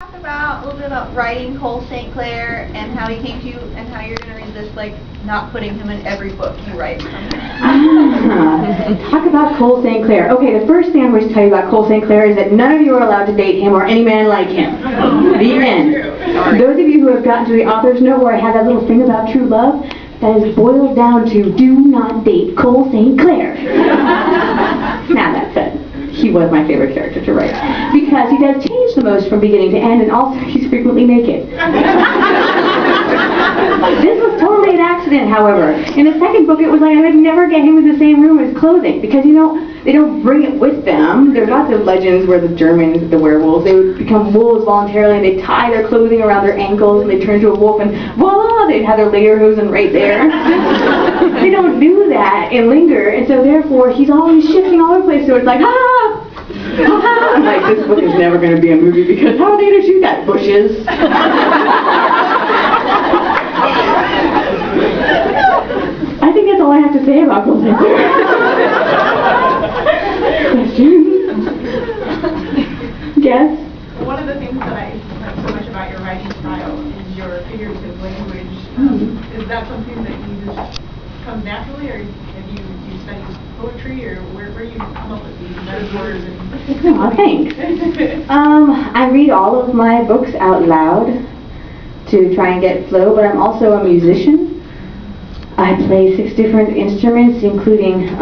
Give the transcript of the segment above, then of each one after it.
Talk about a little bit about writing Cole St. Clair and how he came to you and how you're going to resist not putting him in every book you write. Talk about Cole St. Clair. Okay, the first thing I'm going to tell you about Cole St. Clair is that none of you are allowed to date him or any man like him. The end. Those of you who have gotten to the author's note where I have that little thing about true love, that is boiled down to do not date Cole St. Clair. Now that said, he was my favorite character to write because he does change the most from beginning to end, and also he's frequently naked. This was totally an accident, however. In the second book, it was like I would never get him in the same room as clothing because, you know, they don't bring it with them. There's lots of legends where the Germans, the werewolves, they would become wolves voluntarily and they'd tie their clothing around their ankles and they'd turn into a wolf and voila, they'd have their lederhosen right there. They don't do that in Linger, and so therefore he's always shifting all over the place, so it's like, ha! I'm like, this book is never going to be a movie because how are they going to shoot that? Bushes? I think that's all I have to say about Cole St. Clair. Questions? Yes? One of the things that I like so much about your writing style is your figurative language. Is that something that you just comes naturally, or have you studied poetry, or where do you come up with these metaphors? Oh, thanks. I read all of my books out loud to try and get flow, but I'm also a musician. I play 6 different instruments, including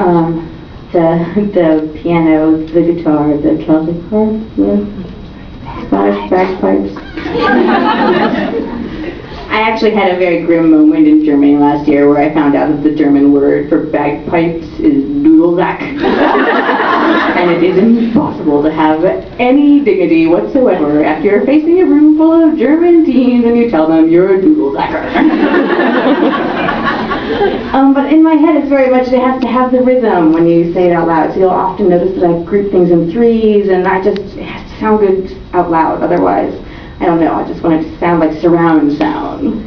the piano, the guitar, the Celtic harp, the Scottish bagpipes. I actually had a very grim moment in Germany last year where I found out that the German word for bagpipes is Dudelsack. And it is impossible to have any dignity whatsoever after you're facing a room full of German teens and you tell them you're a Dudelsacker. But in my head it's very much, it has to have the rhythm when you say it out loud. So you'll often notice that I group things in 3s, and it has to sound good out loud. Otherwise, I don't know, I just want it to sound like surround sound.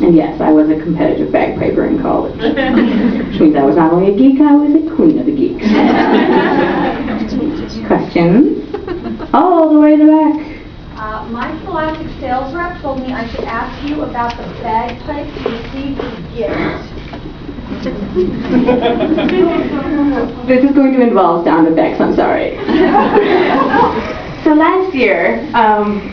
And yes, I was a competitive bagpiper in college. Which means I was not only a geek, I was a queen of the geeks. Questions? All the way to the back. My Scholastic sales rep told me I should ask you about the bagpipes you received as a gift. This is going to involve sound effects, I'm sorry. So last year,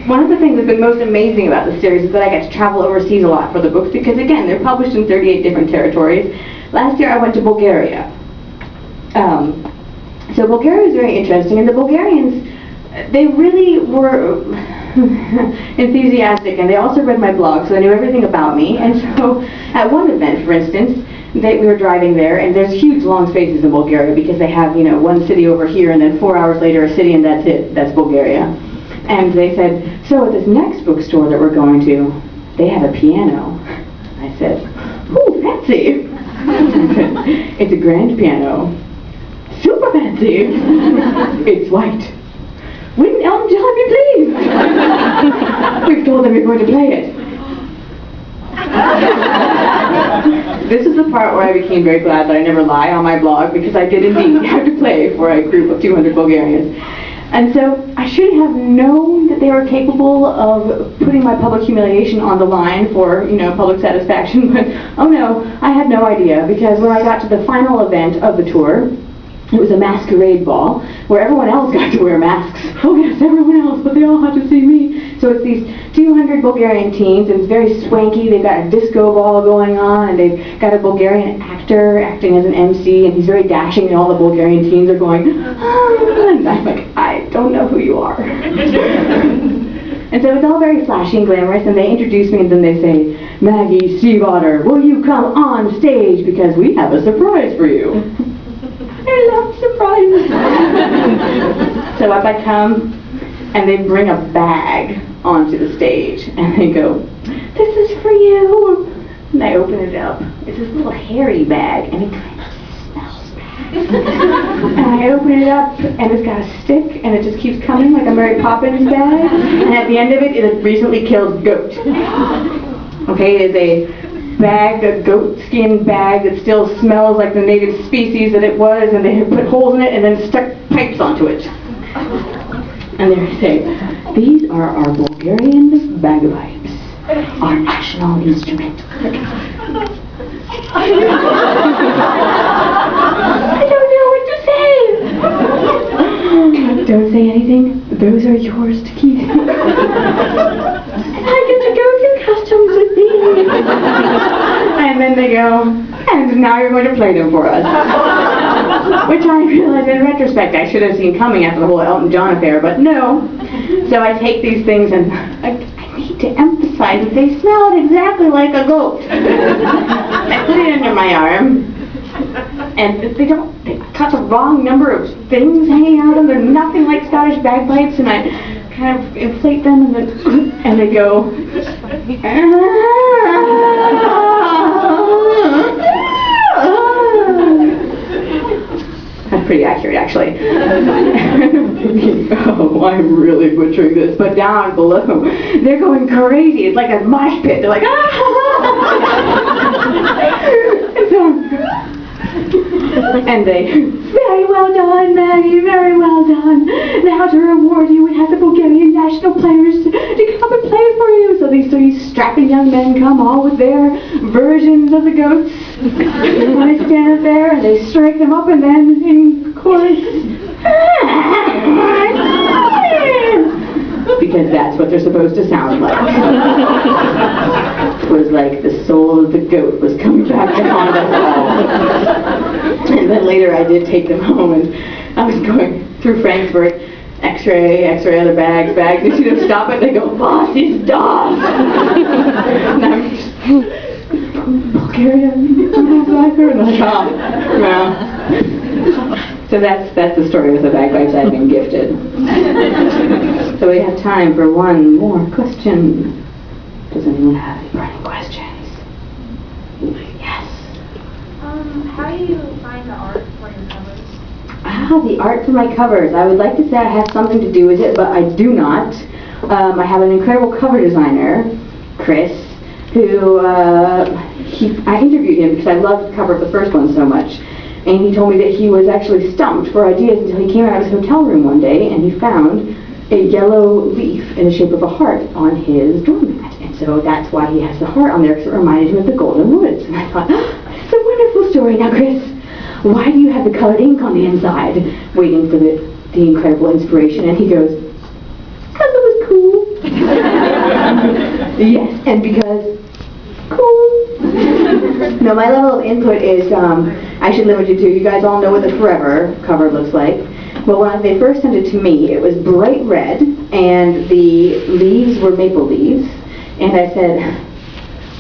one of the things that's been most amazing about the series is that I get to travel overseas a lot for the books because, again, they're published in 38 different territories. Last year I went to Bulgaria. So Bulgaria was very interesting, and the Bulgarians, they really were enthusiastic, and they also read my blog, so they knew everything about me. And so at one event, for instance, we were driving there, and there's huge long spaces in Bulgaria because they have, you know, one city over here, and then 4 hours later a city, and that's it. That's Bulgaria. And they said, so at this next bookstore that we're going to, they have a piano. I said, ooh, fancy. It's a grand piano. Super fancy. It's white. Wouldn't Elton John be pleased? We've told them we're going to play it. This is the part where I became very glad that I never lie on my blog, because I did indeed have to play for a group of 200 Bulgarians. And so I should have known that they were capable of putting my public humiliation on the line for, you know, public satisfaction, but oh no, I had no idea, because when I got to the final event of the tour, it was a masquerade ball where everyone else got to wear masks. Oh yes, everyone else, but they all had to see me. So it's these 200 Bulgarian teens, and it's very swanky. They've got a disco ball going on, and they've got a Bulgarian actor acting as an MC, and he's very dashing, and all the Bulgarian teens are going, ah, and I'm like, I don't know who you are. And so it's all very flashy and glamorous, and they introduce me, and then they say, Maggie Stiefvater, will you come on stage because we have a surprise for you. I love surprises. So up I come, and they bring a bag onto the stage, and they go, this is for you. And I open it up. It's this little hairy bag, and it kind of smells bad. And I open it up, and it's got a stick, and it just keeps coming like a Mary Poppins bag. And at the end of it is a recently killed goat. Okay, it is a bag, a goat skin bag that still smells like the native species that it was, and they have put holes in it and then stuck pipes onto it. And they say, These are our Bulgarian bagpipes, our national instrument. I don't know what to say. Don't say anything. Those are yours to keep. And I get to go through customs with these. And then they go, and now you're going to play them for us. Which I realize in retrospect I should have seen coming after the whole Elton John affair, but no. So I take these things and I need to emphasize that they smell exactly like a goat. I put it under my arm, and they got the wrong number of things hanging out of them. They're nothing like Scottish bagpipes, and I kind of inflate them, and they go. That's pretty accurate, actually. Oh, I'm really butchering this, but down below, they're going crazy. It's like a mosh pit. They're like, and they, very well done, Maggie, very well done. Now to reward you, we have the Bulgarian national players to come and play for you. So these three strapping young men come all with their versions of the goats. And they stand up there and they strike them up, and then in chorus, because that's what they're supposed to sound like. It was like the soul of the goat was coming back to haunt us all. And then later I did take them home, and I was going through Frankfurt, X-ray, other bags, and see them stop it, they go, boss, it's dog! And I'm just, Bulgaria, and I'm like, oh, no. So that's the story with the bagpipes I've been gifted. So we have time for one more question. Does anyone have any burning questions? Yes. How do you find the art for your covers? The art for my covers. I would like to say I have something to do with it, but I do not. I have an incredible cover designer, Chris, who I interviewed him because I loved the cover of the first one so much. And he told me that he was actually stumped for ideas until he came out of his hotel room one day and he found a yellow leaf in the shape of a heart on his doormat. And so that's why he has the heart on there, because it reminded him of the Golden Woods. And I thought, it's a wonderful story. Now, Chris, why do you have the colored ink on the inside? Waiting for the incredible inspiration. And he goes, because it was cool. Yes, and because cool. No, my level of input is, I should limit you to, you guys all know what the Forever cover looks like. Well, when they first sent it to me, it was bright red, and the leaves were maple leaves. And I said,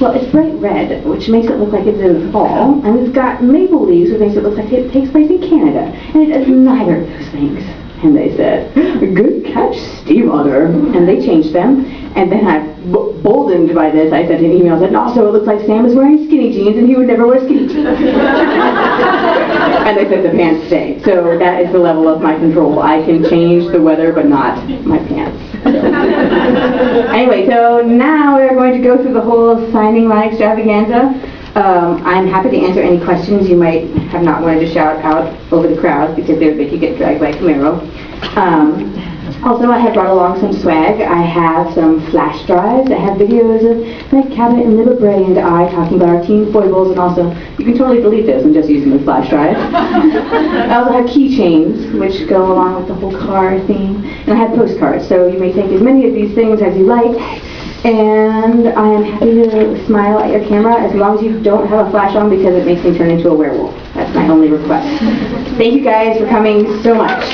well, it's bright red, which makes it look like it's in the fall, and it's got maple leaves, which makes it look like it takes place in Canada. And it does neither of those things. And they said, good catch, Stiefvater. And they changed them. And then I, boldened by this, I sent an email and said, also it looks like Sam is wearing skinny jeans and he would never wear skinny jeans. And they said the pants stay. So that is the level of my control. I can change the weather, but not my pants. Anyway, so now we're going to go through the whole signing line extravaganza. I'm happy to answer any questions you might have not wanted to shout out over the crowd because they would make you get dragged by Camaro. Also, I have brought along some swag. I have some flash drives. I have videos of my Cabot and Libre and I talking about our teen foibles, and also, you can totally delete those and just use them as flash drives. I also have keychains, which go along with the whole car theme. And I have postcards, so you may take as many of these things as you like. And I am happy to smile at your camera as long as you don't have a flash on because it makes me turn into a werewolf. That's my only request. Thank you guys for coming so much.